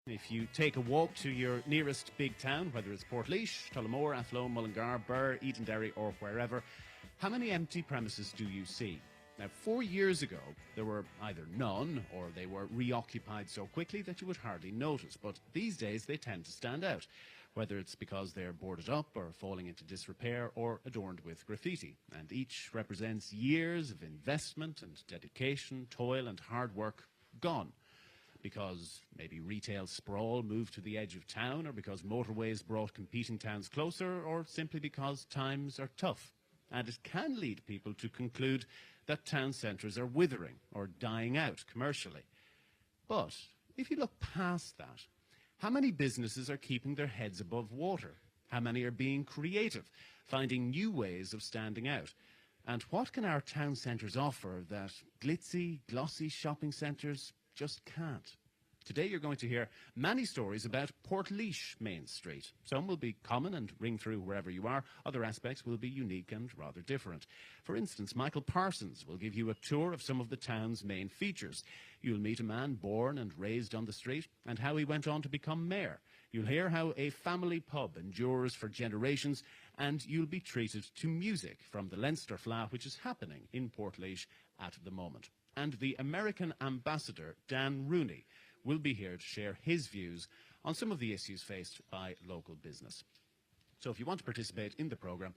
If you take a walk to your nearest big town, whether it's Portlaoise, Tullamore, Athlone, Mullingar, Birr, Edenderry or wherever, how many empty premises do you see? Now, 4 years ago, there were either none or they were reoccupied so quickly that you would hardly notice. But these days, they tend to stand out, whether it's because they're boarded up or falling into disrepair or adorned with graffiti. And each represents years of investment and dedication, toil and hard work gone. Because maybe retail sprawl moved to the edge of town, or because motorways brought competing towns closer, or simply because times are tough. And it can lead people to conclude that town centres are withering or dying out commercially. But if you look past that, how many businesses are keeping their heads above water? How many are being creative, finding new ways of standing out? And what can our town centres offer that glitzy, glossy shopping centres just can't? Today you're going to hear many stories about Portlaoise Main Street. Some will be common and ring through wherever you are. Other aspects will be unique and rather different. For instance, Michael Parsons will give you a tour of some of the town's main features. You'll meet a man born and raised on the street and how he went on to become mayor. You'll hear how a family pub endures for generations, and you'll be treated to music from the Leinster Fleadh, which is happening in Portlaoise at the moment. And the American ambassador, Dan Rooney, will be here to share his views on some of the issues faced by local business. So if you want to participate in the programme,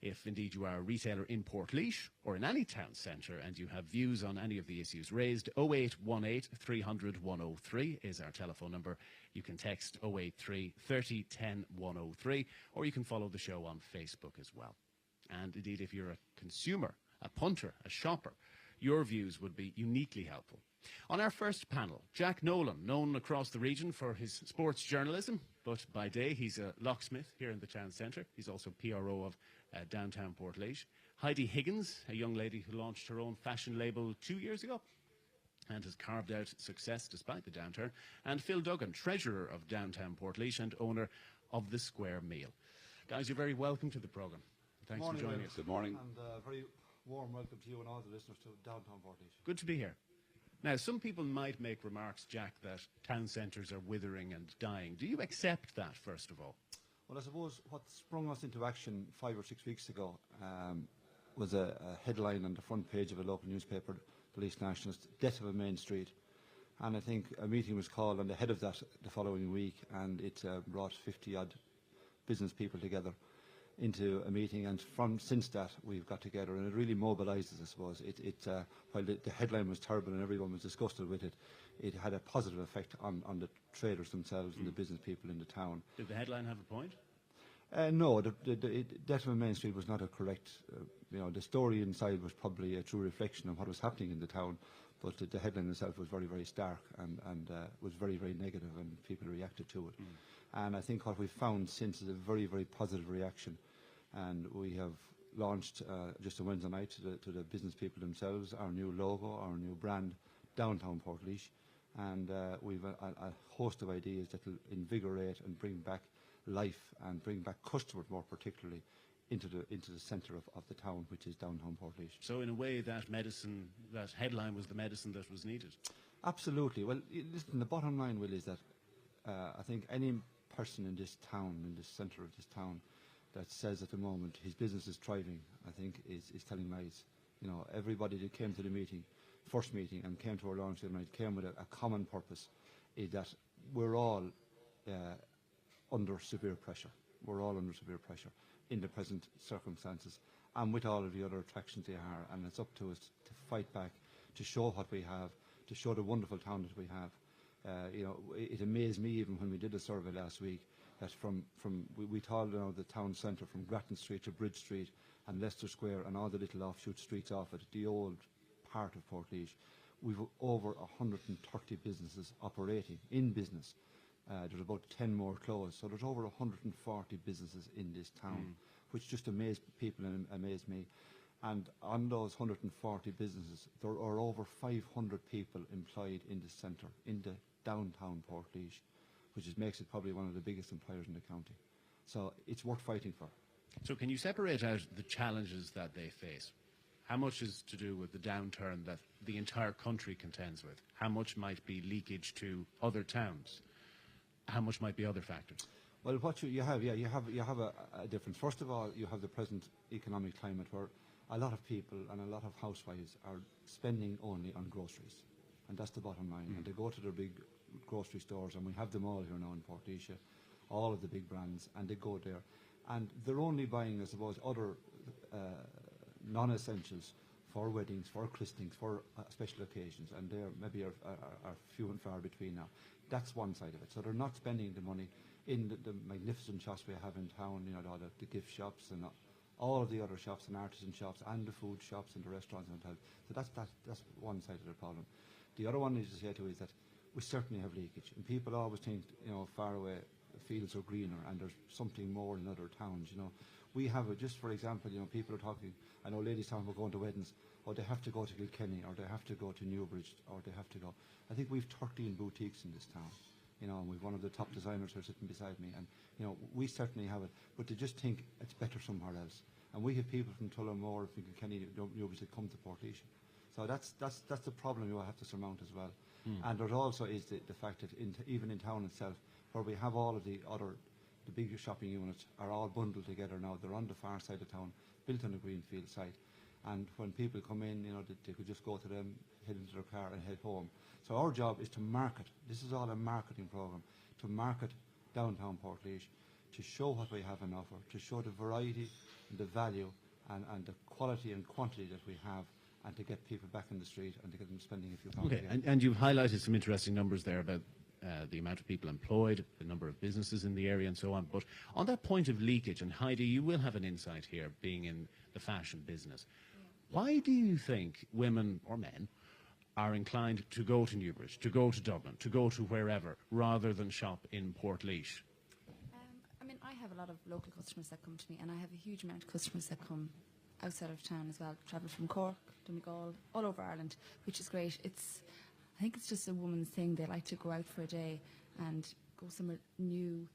if indeed you are a retailer in Portlaoise or in any town centre and you have views on any of the issues raised, 0818 300 103 is our telephone number. You can text 083 30 10 103, or you can follow the show on Facebook as well. And indeed, if you're a consumer, a punter, a shopper, your views would be uniquely helpful. On our first panel, Jack Nolan, known across the region for his sports journalism, but by day he's a locksmith here in the town centre. He's also PRO of downtown Portlaoise. Heidi Higgins, a young lady who launched her own fashion label 2 years ago and has carved out success despite the downturn. And Phil Duggan, treasurer of downtown Portlaoise and owner of the Square Meal. Guys, you're very welcome to the programme. Thanks for joining us. Good morning. And very warm welcome to you and all the listeners to downtown Portlaoise. Good to be here. Now, some people might make remarks, Jack, that town centres are withering and dying. Do you accept that, first of all? Well, I suppose what sprung us into action 5 or 6 weeks ago was a headline on the front page of a local newspaper, the Least Nationalist, Death of a Main Street. And I think a meeting was called on the head of that the following week, and it brought 50-odd business people together into a meeting, and since that we've got together, and it really mobilises, I suppose. While the headline was terrible and everyone was disgusted with it, it had a positive effect on the traders themselves and the business people in the town. Did the headline have a point? No, the Death of Main Street was not a correct, the story inside was probably a true reflection of what was happening in the town, but the headline itself was very, very stark and was very, very negative, and people reacted to it. And I think what we've found since is a very, very positive reaction. And we have launched just a Wednesday night to the business people themselves our new logo, our new brand, Downtown Portlaoise, and we've a host of ideas that will invigorate and bring back life and bring back customers, more particularly, into the centre of the town, which is Downtown Portlaoise. So in a way, that headline was the medicine that was needed? Absolutely. Well, listen, the bottom line, Will, is that I think any person in this town, in the centre of this town, that says at the moment his business is thriving, I think is telling lies. Everybody that came to the first meeting, and came to our launch the other night, came with a common purpose, is that we're all under severe pressure. We're all under severe pressure in the present circumstances, and with all of the other attractions they are, and it's up to us to fight back, to show what we have, to show the wonderful town that we have. It amazed me even when we did a survey last week, that we told the town centre from Grattan Street to Bridge Street and Leicester Square and all the little offshoot streets off it, the old part of Portlaoise, we've over 130 businesses operating in business. There's about 10 more closed, so there's over 140 businesses in this town, which just amazed people and amazed me. And on those 140 businesses, there are over 500 people employed in the centre, in the downtown Portlaoise, which makes it probably one of the biggest employers in the county. So it's worth fighting for. So can you separate out the challenges that they face? How much is to do with the downturn that the entire country contends with? How much might be leakage to other towns? how much might be other factors? Well, what you have a difference. First of all, you have the present economic climate where a lot of people and a lot of housewives are spending only on groceries, and that's the bottom line. And they go to their big grocery stores, and we have them all here now in Portlaoise, all of the big brands, and they go there, and they're only buying, I suppose, other non-essentials for weddings, for christenings, for special occasions, and they maybe are few and far between now. That's one side of it. So they're not spending the money in the magnificent shops we have in town, you know, all the gift shops and all of the other shops and artisan shops and the food shops and the restaurants and hotels. So that's one side of the problem. The other one is to say too is that we certainly have leakage, and people always think, you know, far away fields are greener and there's something more in other towns, you know. We have just for example, you know, people are talking, I know ladies talking about going to weddings, or they have to go to Kilkenny, or they have to go to Newbridge, or they have to go. I think we've 13 boutiques in this town, you know, and we've one of the top designers here sitting beside me, and you know, we certainly have it, but they just think it's better somewhere else. And we have people from Tullamore, from Kilkenny, Newbridge that come to Portlaoise. So that's the problem you have to surmount as well. And there also is the fact that even in town itself, where we have all of the big shopping units are all bundled together now. They're on the far side of town, built on a greenfield site. And when people come in, you know, they could just go to them, head into their car and head home. So our job is to market. This is all a marketing program, to market downtown Portlaoise, to show what we have on offer, to show the variety and the value and the quality and quantity that we have, and to get people back in the street and to get them spending a few pounds. Okay, and you've highlighted some interesting numbers there about the amount of people employed, the number of businesses in the area and so on. But on that point of leakage, and Heidi, you will have an insight here being in the fashion business. Why do you think women or men are inclined to go to Newbridge, to go to Dublin, to go to wherever, rather than shop in Portlaoise? I mean, I have a lot of local customers that come to me, and I have a huge amount of customers that come outside of town as well, travel from Cork, Donegal, all over Ireland, which is great. I think it's just a woman's thing. They like to go out for a day and go somewhere new,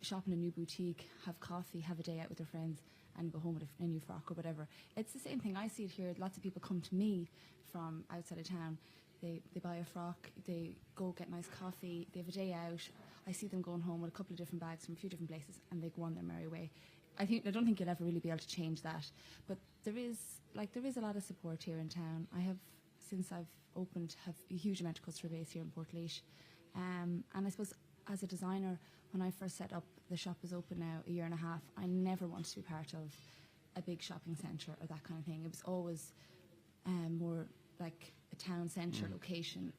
shop in a new boutique, have coffee, have a day out with their friends, and go home with a new frock or whatever. It's the same thing. I see it here. Lots of people come to me from outside of town. They buy a frock, they go get nice coffee, they have a day out. I see them going home with a couple of different bags from a few different places, and they go on their merry way. I don't think you'll ever really be able to change that. But there is a lot of support here in town. I have, since I've opened, have a huge amount of customer base here in Portlaoise. And I suppose as a designer, when I first set up, the shop is open now a year and a half, I never wanted to be part of a big shopping centre or that kind of thing. It was always more like a town centre location.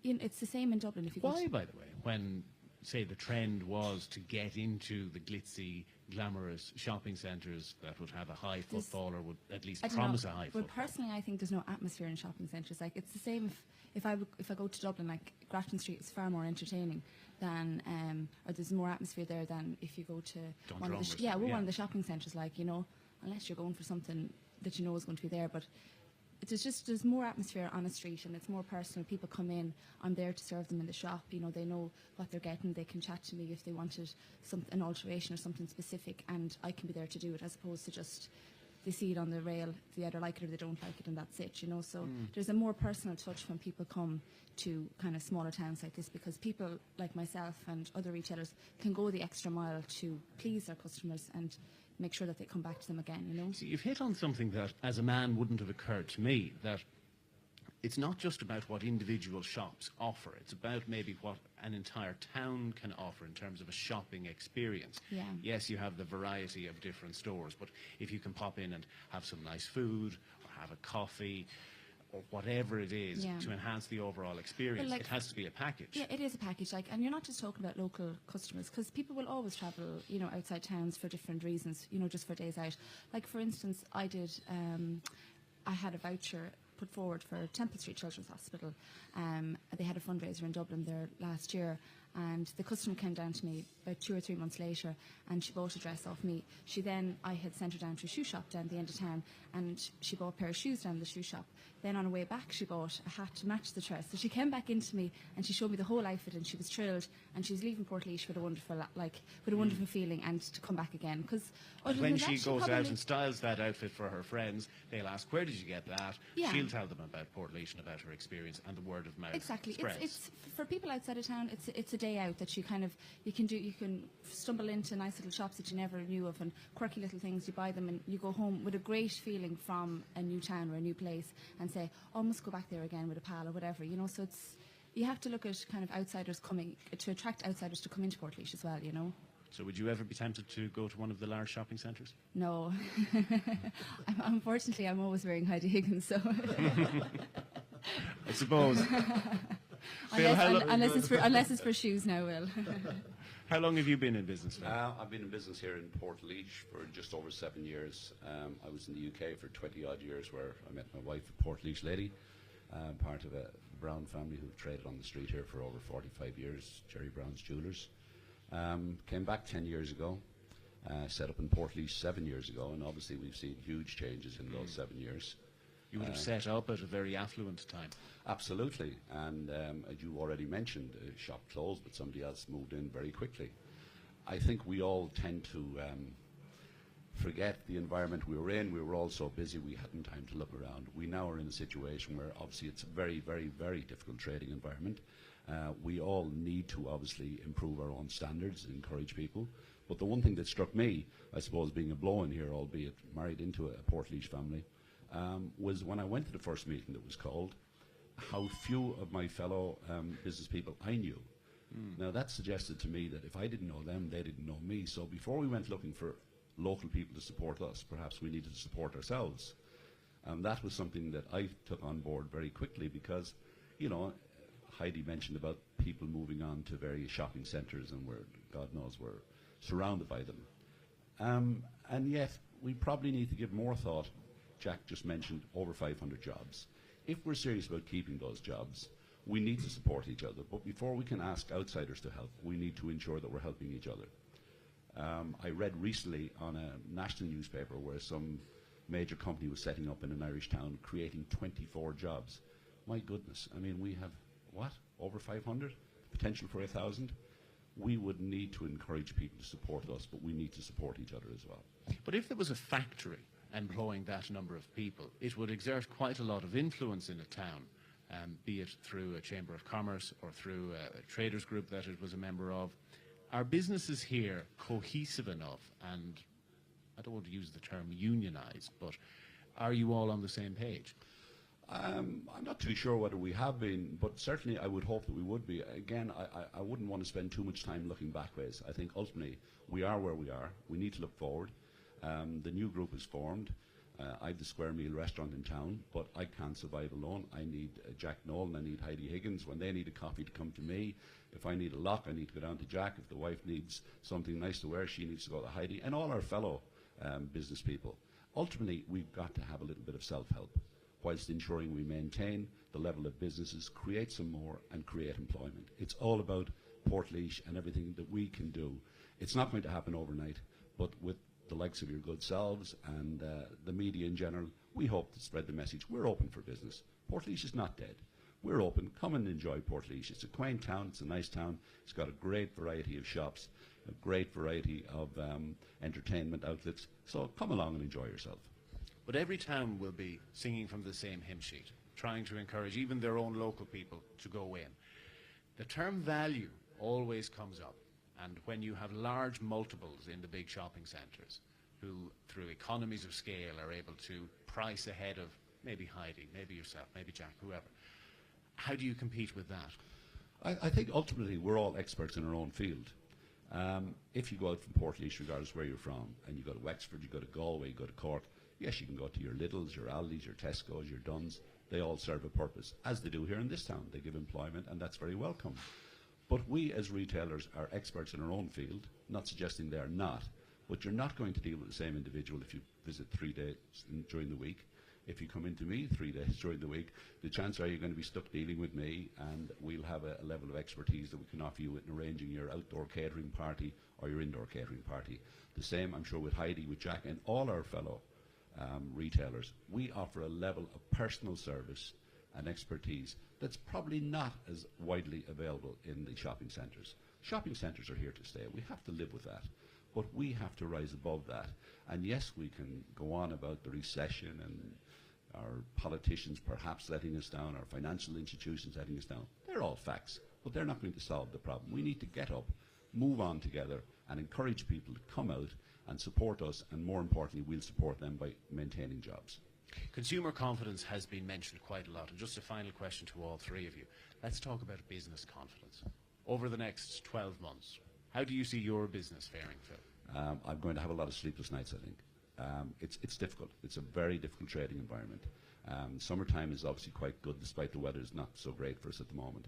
It's the same in Dublin. If you Why, by the way, when, say, the trend was to get into the glitzy, glamorous shopping centres that would have a high footfall or would at least promise a high footfall? But personally, I think there's no atmosphere in shopping centres. Like, it's the same if I go to Dublin, like Grafton Street is far more entertaining than, or there's more atmosphere there than if you go to one of the shopping centres, like, you know, unless you're going for something that you know is going to be there. But there's more atmosphere on a street, and it's more personal. People come in, I'm there to serve them in the shop. You know, they know what they're getting. They can chat to me if they wanted an alteration or something specific, and I can be there to do it, as opposed to just they see it on the rail, they either like it or they don't like it, and that's it. You know, so there's a more personal touch when people come to kind of smaller towns like this, because people like myself and other retailers can go the extra mile to please their customers and make sure that they come back to them again, you know. See, you've hit on something that, as a man, wouldn't have occurred to me, that it's not just about what individual shops offer, it's about maybe what an entire town can offer in terms of a shopping experience. Yeah. Yes, you have the variety of different stores, but if you can pop in and have some nice food, or have a coffee, or whatever it is, to enhance the overall experience, it has to be a package. Yeah, it is a package. Like, and you're not just talking about local customers, because people will always travel, you know, outside towns for different reasons, you know, just for days out. Like, for instance, I had a voucher put forward for Temple Street Children's Hospital. They had a fundraiser in Dublin there last year, and the customer came down to me about 2 or 3 months later, and she bought a dress off me. I had sent her down to a shoe shop down the end of town, and she bought a pair of shoes down the shoe shop. Then on her way back, she bought a hat to match the dress. So she came back into me, and she showed me the whole outfit, and she was thrilled, and she's leaving Portlaoise with a wonderful feeling, and to come back again. Because when she goes out and styles that outfit for her friends, they'll ask, "Where did you get that?" Yeah. She'll tell them about Portlaoise and about her experience, and the word of mouth. Exactly. Spreads. It's for people outside of town. It's a day out that you can stumble into nice little shops that you never knew of, and quirky little things. You buy them and you go home with a great feeling from a new town or a new place, and say, oh, I must go back there again with a pal or whatever. So you have to look at kind of outsiders coming to attract outsiders to come into Portlaoise as well. So would you ever be tempted to go to one of the large shopping centres? No. Unfortunately, I'm always wearing Heidi Higgins, so... I suppose. Unless it's for shoes now, Will. How long have you been in business, Phil? I've been in business here in Portlaoise for just over 7 years. I was in the UK for 20-odd years, where I met my wife, a Portlaoise lady, part of a Brown family who've traded on the street here for over 45 years, Jerry Brown's Jewellers. Came back 10 years ago, set up in Portlaoise 7 years ago, and obviously we've seen huge changes in those 7 years. You would have set up at a very affluent time. Absolutely, and as you already mentioned, shop closed, but somebody else moved in very quickly. I think we all tend to forget the environment we were in. We were all so busy we hadn't time to look around. We now are in a situation where obviously it's a very, very, very difficult trading environment. We all need to obviously improve our own standards and encourage people. But the one thing that struck me, I suppose, being a blow-in here, albeit married into a Portlaoise family, was when I went to the first meeting that was called, how few of my fellow business people I knew. Now that suggested to me that if I didn't know them, they didn't know me. So before we went looking for local people to support us, perhaps we needed to support ourselves. And that was something that I took on board very quickly because, Heidi mentioned about people moving on to various shopping centres, and God knows we're surrounded by them. And yet we probably need to give more thought. Jack just mentioned over 500 jobs. If we're serious about keeping those jobs, we need to support each other. But before we can ask outsiders to help, we need to ensure that we're helping each other. I read recently on a national newspaper where some major company was setting up in an Irish town, creating 24 jobs. My goodness, I mean, we have, over 500? Potential for 1,000? We would need to encourage people to support us, but we need to support each other as well. But if there was a factory employing that number of people, it would exert quite a lot of influence in a town, be it through a Chamber of Commerce or through a traders group that it was a member of. Are businesses here cohesive enough, and I don't want to use the term unionised, but are you all on the same page? I'm not too sure whether we have been, but certainly I would hope that we would be. Again, I wouldn't want to spend too much time looking backwards. I think ultimately we are where we are. We need to look forward. The new group is formed. I have the Square Meal restaurant in town, but I can't survive alone. I need Jack Nolan, I need Heidi Higgins. When they need a coffee, to come to me. If I need a lock, I need to go down to Jack. If the wife needs something nice to wear, she needs to go to Heidi. And all our fellow business people. Ultimately, we've got to have a little bit of self-help, whilst ensuring we maintain the level of businesses, create some more, and create employment. It's all about Portlaoise and everything that we can do. It's not going to happen overnight, but with the likes of your good selves and the media in general, we hope to spread the message. We're open for business. Portlaoise is not dead. We're open. Come and enjoy Portlaoise. It's a quaint town. It's a nice town. It's got a great variety of shops, a great variety of entertainment outlets. So come along and enjoy yourself. But every town will be singing from the same hymn sheet, trying to encourage even their own local people to go in. The term value always comes up. And when you have large multiples in the big shopping centres who, through economies of scale, are able to price ahead of maybe Heidi, maybe yourself, maybe Jack, whoever, how do you compete with that? I think ultimately we're all experts in our own field. If you go out from Portlaoise, regardless where you're from, and you go to Wexford, you go to Galway, you go to Cork, yes, you can go to your Lidls, your Aldi's, your Tesco's, your Dunn's. They all serve a purpose, as they do here in this town. They give employment, and that's very welcome. But we as retailers are experts in our own field, not suggesting they are not, but you're not going to deal with the same individual if you visit 3 days during the week. If you come into me 3 days during the week, the chances are you're going to be stuck dealing with me, and we'll have a level of expertise that we can offer you in arranging your outdoor catering party or your indoor catering party. The same, I'm sure, with Heidi, with Jack, and all our fellow retailers. We offer a level of personal service and expertise that's probably not as widely available in the shopping centres. Shopping centres are here to stay. We have to live with that. But we have to rise above that. And yes, we can go on about the recession and our politicians perhaps letting us down, our financial institutions letting us down. They're all facts. but they're not going to solve the problem. We need to get up, move on together, and encourage people to come out and support us, and more importantly, we'll support them by maintaining jobs. Consumer confidence has been mentioned quite a lot. And just a final question to all three of you. Let's talk about business confidence. Over the next 12 months, how do you see your business faring, Phil? I'm going to have a lot of sleepless nights, I think. It's difficult. It's a very difficult trading environment. Summertime is obviously quite good, despite the weather is not so great for us at the moment.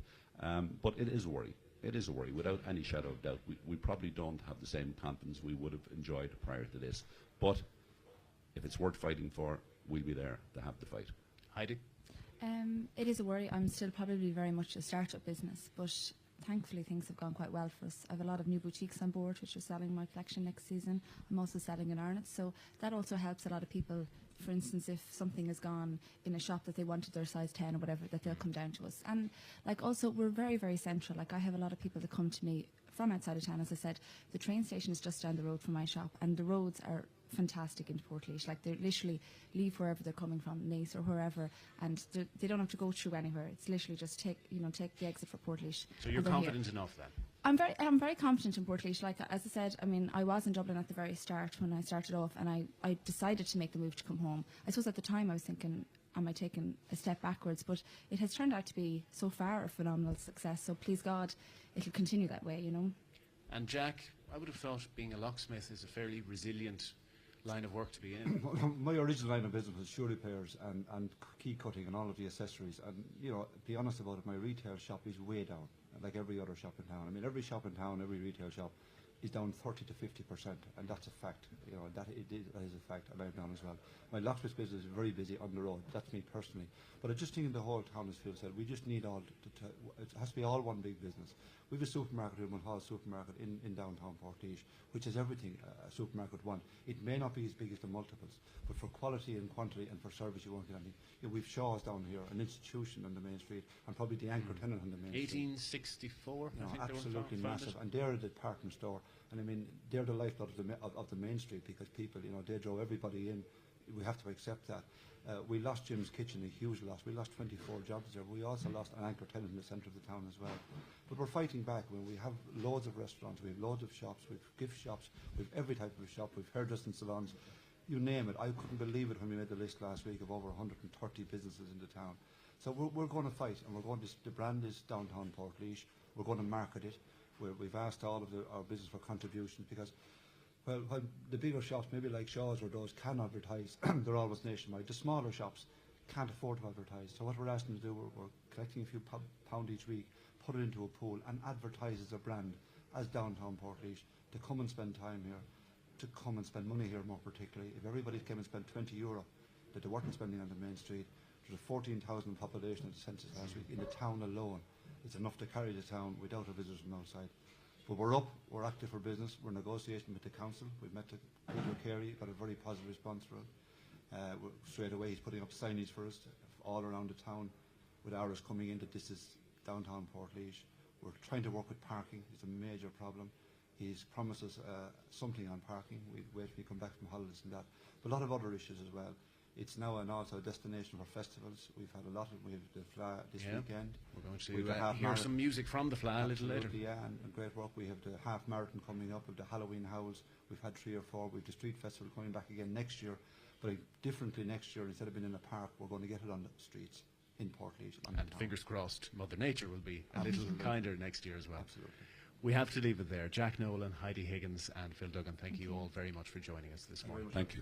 But it is a worry. It is a worry, without any shadow of doubt. We probably don't have the same confidence we would have enjoyed prior to this. But if it's worth fighting for, we'll be there to have the fight. Heidi? It is a worry. I'm still probably very much a startup business, but thankfully things have gone quite well for us. I have a lot of new boutiques on board which are selling my collection next season. I'm also selling in Ireland, so that also helps a lot of people. For instance, if something has gone in a shop that they wanted their size 10 or whatever, that they'll come down to us. And like also we're very, very central. Like I have a lot of people that come to me from outside of town. As I said, the train station is just down the road from my shop, and the roads are fantastic into Portlaoise. Like they literally leave wherever they're coming from, Naas or wherever, and they don't have to go through anywhere. It's literally just take the exit for Portlaoise. So you're confident enough then? I'm very confident in Portlaoise. Like as I said, I mean, I was in Dublin at the very start when I started off, and I decided to make the move to come home. I suppose at the time I was thinking, am I taking a step backwards? But it has turned out to be so far a phenomenal success. So please God, it'll continue that way, you know. And Jack, I would have thought being a locksmith is a fairly resilient line of work to be in. My original line of business was shoe repairs and key cutting and all of the accessories. And, you know, be honest about it, my retail shop is way down, like every other shop in town. I mean, every shop in town, every retail shop is down 30 to 50%, and that's a fact. You know, that is a fact, and I'm down as well. My locksmith business is very busy on the road. That's me personally. But I just think in the whole town, as Phil said, we just need all. It has to be all one big business. We have a supermarket here, Mulhall Supermarket in downtown Portlaoise, which has everything a supermarket would want. It may not be as big as the multiples, but for quality and quantity and for service, you won't get anything. You know, we've Shaw's down here, an institution on the main street, and probably the anchor tenant on the main street. 1864, you know, I think absolutely they were massive, and they're the department store, and I mean they're the lifeblood of the main street, because people, you know, they draw everybody in. We have to accept that. We lost Jim's Kitchen, a huge loss. We lost 24 jobs there. We also lost an anchor tenant in the centre of the town as well. But we're fighting back. I mean, we have loads of restaurants, we have loads of shops, we have gift shops, we have every type of shop, we have hairdressing salons, you name it. I couldn't believe it when we made the list last week of over 130 businesses in the town. So we're going to fight, and we're going to. The brand is Downtown Portlaoise. We're going to market it. We've asked all of our business for contributions, because well, the bigger shops, maybe like Shaw's or those, can advertise. They're always nationwide. The smaller shops can't afford to advertise. So what we're asking to do, we're collecting a few pound each week, put it into a pool, and advertise as a brand, as Downtown Portlaoise, to come and spend time here, to come and spend money here more particularly. If everybody came and spent €20 that they weren't spending on the main street, there's a 14,000 population at the census last week in the town alone. It's enough to carry the town without a visitor from outside. But we're up, we're active for business, we're negotiating with the council. We've met Peter Carey, got a very positive response for it. Straight away he's putting up signage for us all around the town, with ours coming in that this is Downtown Portlaoise. We're trying to work with parking, it's a major problem. He's promised us something on parking. We wait till we come back from holidays and that. But a lot of other issues as well. It's now also a destination for festivals. We've had a lot of, we have the FLA this weekend. We're going to hear some music from the FLA a little later. Yeah, and great work. We have the half marathon coming up, with the Halloween howls. We've had 3 or 4. We've the street festival coming back again next year. But differently next year, instead of being in a park, we're going to get it on the streets in Portlaoise. And fingers crossed, Mother Nature will be a little kinder next year as well. Absolutely. We have to leave it there. Jack Nolan, Heidi Higgins and Phil Duggan, thank you all very much for joining us this morning. Thank you.